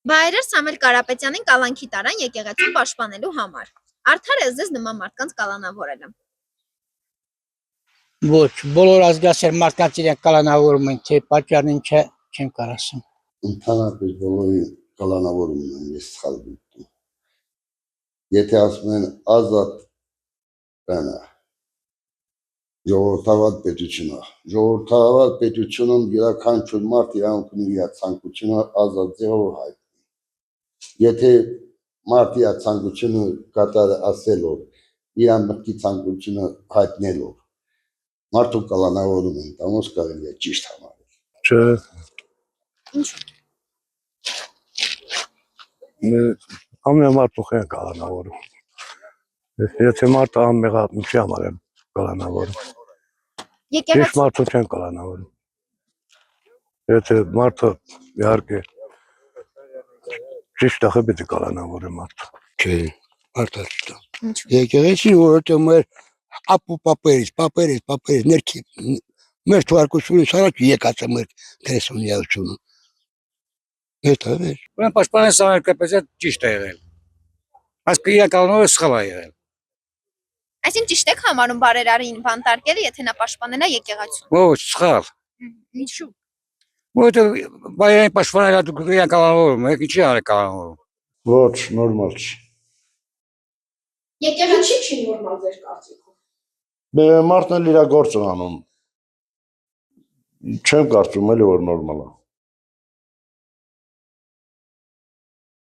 Բայրեր Սամվել Կարապետյանին կալանքի տարան եկեղեցուն պաշտպանելու համար։ Արդար է ձեզ նման մարդկանց կալանավորելը։ Ոչ, բոլոր ազգասեր մարդկանց իրենք կալանավորում են, թե պատճառն ինչ է, չեմ կարող ասեմ։ Ընդհանրապես բոլորի կալանավորում են, ես սխալ գիտեմ։ Եթե ասում են ազատ բանը, ժողովրդավար պետությունը, ժողովրդավար պետությունում յուրաքանչյուր մարդ իրավունք ունի իր ցանկությունը ազատ ձևով հայտնել։ Եթե մարդի ցանկությունը կատար ասելով, իր մտքի ցանկությունը հայտնելով, մարդու կալանավորում են, տամոս կարելի է ճիշտ համարել։ Չէ։ Ինչ։ Ամեն մարդու խեն կալանավորում։ Եթե մարդը անմեղա ինչի համար է կալանավորում։ Ճիշտ մարդու չեն կալանավորում։ Եթե մարդը իհարկե ճիշտ է պետք է կալանավորի մարդը։ Չէ, մարդը ճիշտ է։ Ինչու։ Եկեղեցին որովհետև մեր ապու պապերից ներքի մեր թվարկությունից առաջ եկած է մեր քրիստոնեությունը։ Դա է։ Ուրեմն պաշտպանել Սամվել Կարապետյանը ճիշտ է եղել։ Այսինքն իր կանոնով սխալ է եղել։ Այսինքն ճիշտ եք համարում բարերարին բանտարկելը, եթե նա պաշտպանել է եկեղեցուն։ Ոչ, սխալ։ Ինչու։ Որովհետև բայրային պաշտպանելը դուք իր կանոնով եք, ինչի արեք կանոնով։ Ոչ, նորմալ չի։ Եկեղեցի չի նորմալ ձեր կարծիքով։ Մարդն էլ իր գործն անում։ Չեմ կարծում էլի որ նորմալ է։